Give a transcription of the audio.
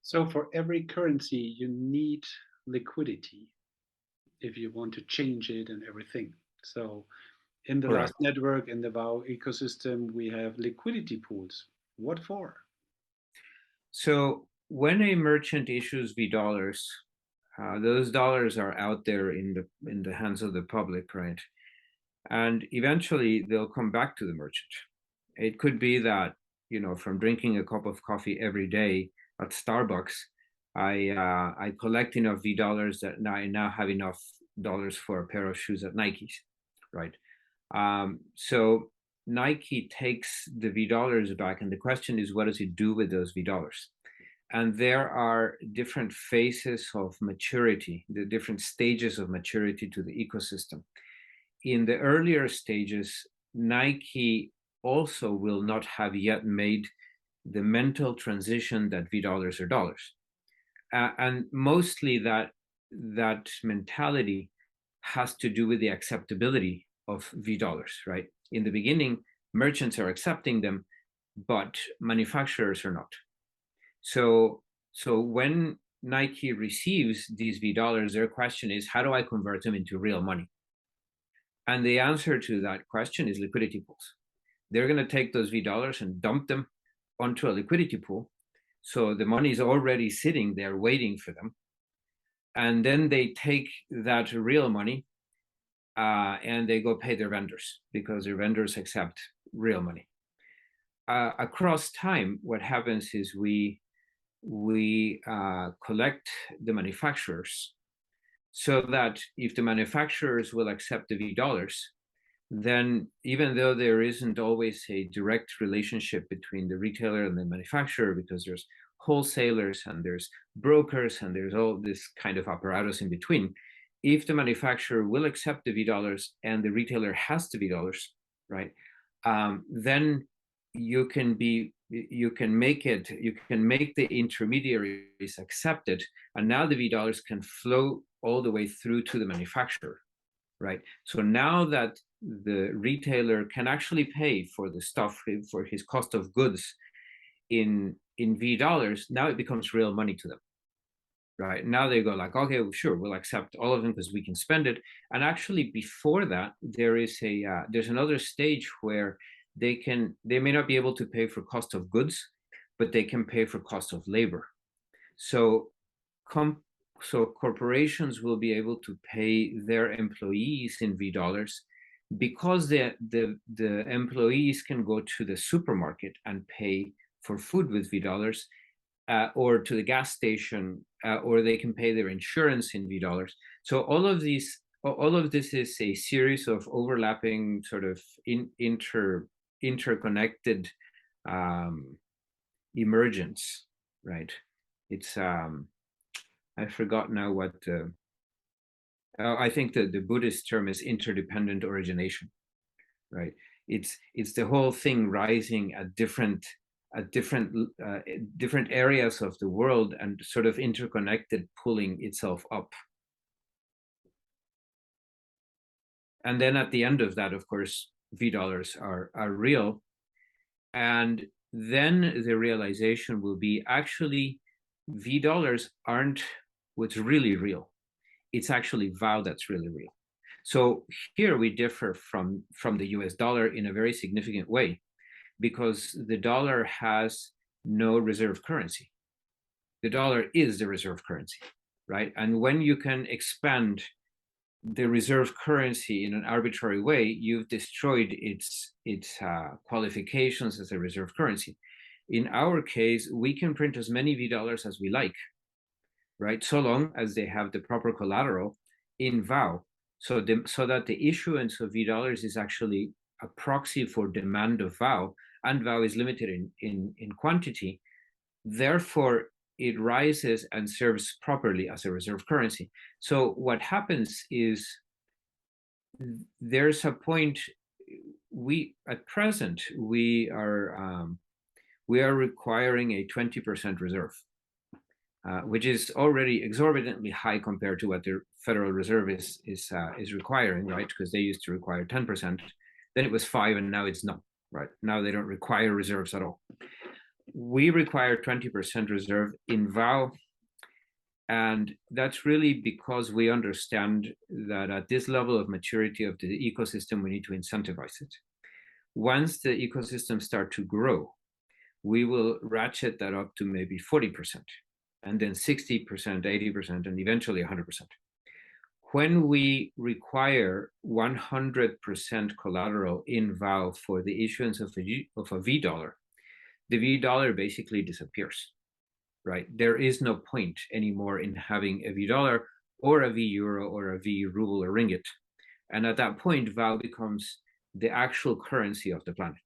So for every currency, you need liquidity if you want to change it and everything. So in the last Correct. network, in the Vow ecosystem, we have liquidity pools. What for? So when a merchant issues V dollars, those dollars are out there in the hands of the public, right? And eventually they'll come back to the merchant. It could be that, from drinking a cup of coffee every day at Starbucks, I collect enough V dollars that I now have enough dollars for a pair of shoes at Nike's, right? So Nike takes the V dollars back, and the question is, what does it do with those V dollars? And there are different phases of maturity, the different stages of maturity to the ecosystem. In the earlier stages, Nike also will not have yet made the mental transition that V dollars are dollars. And mostly that mentality has to do with the acceptability of V dollars, right? In the beginning, merchants are accepting them, but manufacturers are not. So when Nike receives these V dollars, their question is, how do I convert them into real money? And the answer to that question is liquidity pools. They're going to take those V dollars and dump them onto a liquidity pool. So the money is already sitting there waiting for them. And then they take that real money and they go pay their vendors because their vendors accept real money. Across time, what happens is we collect the manufacturers so that if the manufacturers will accept the V dollars, then even though there isn't always a direct relationship between the retailer and the manufacturer, because there's wholesalers and there's brokers and there's all this kind of apparatus in between, if the manufacturer will accept the V dollars and the retailer has the V dollars, right, then you can make the intermediaries accept it, and now the V dollars can flow all the way through to the manufacturer, right? So now that the retailer can actually pay for the stuff, for his cost of goods in V dollars, now it becomes real money to them, right? Now they go like, okay, well, sure, we'll accept all of them because we can spend it. And actually before that, there's another stage where they may not be able to pay for cost of goods, but they can pay for cost of labor. So corporations will be able to pay their employees in V dollars because the employees can go to the supermarket and pay for food with V dollars, or to the gas station, or they can pay their insurance in V dollars. So all of this is a series of overlapping sort of interconnected emergence, right? It's I forgot now what I think the Buddhist term is interdependent origination, right? It's the whole thing rising at different areas of the world and sort of interconnected, pulling itself up. And then at the end of that, of course, V dollars are real. And then the realization will be, actually, V dollars aren't what's really real. It's actually Vow that's really real. So here we differ from the US dollar in a very significant way, because the dollar has no reserve currency. The dollar is the reserve currency, right? And when you can expand the reserve currency in an arbitrary way, you've destroyed its qualifications as a reserve currency. In our case, we can print as many V dollars as we like, right? So long as they have the proper collateral in Vow, so that the issuance of V dollars is actually a proxy for demand of Vow, and Vow is limited in quantity. Therefore, it rises and serves properly as a reserve currency. So what happens is, there's a point, at present we are requiring a 20% reserve, which is already exorbitantly high compared to what the Federal Reserve is requiring, right? Because they used to require 10%, then it was 5%, and now it's none, right? Now they don't require reserves at all. we require 20% reserve in Vow. And that's really because we understand that at this level of maturity of the ecosystem, we need to incentivize it. Once the ecosystem starts to grow, we will ratchet that up to maybe 40%, and then 60%, 80%, and eventually 100%. When we require 100% collateral in Vow for the issuance of a V dollar, the V dollar basically disappears, right? There is no point anymore in having a V dollar or a V euro or a V ruble or ringgit. And at that point, Vow becomes the actual currency of the planet,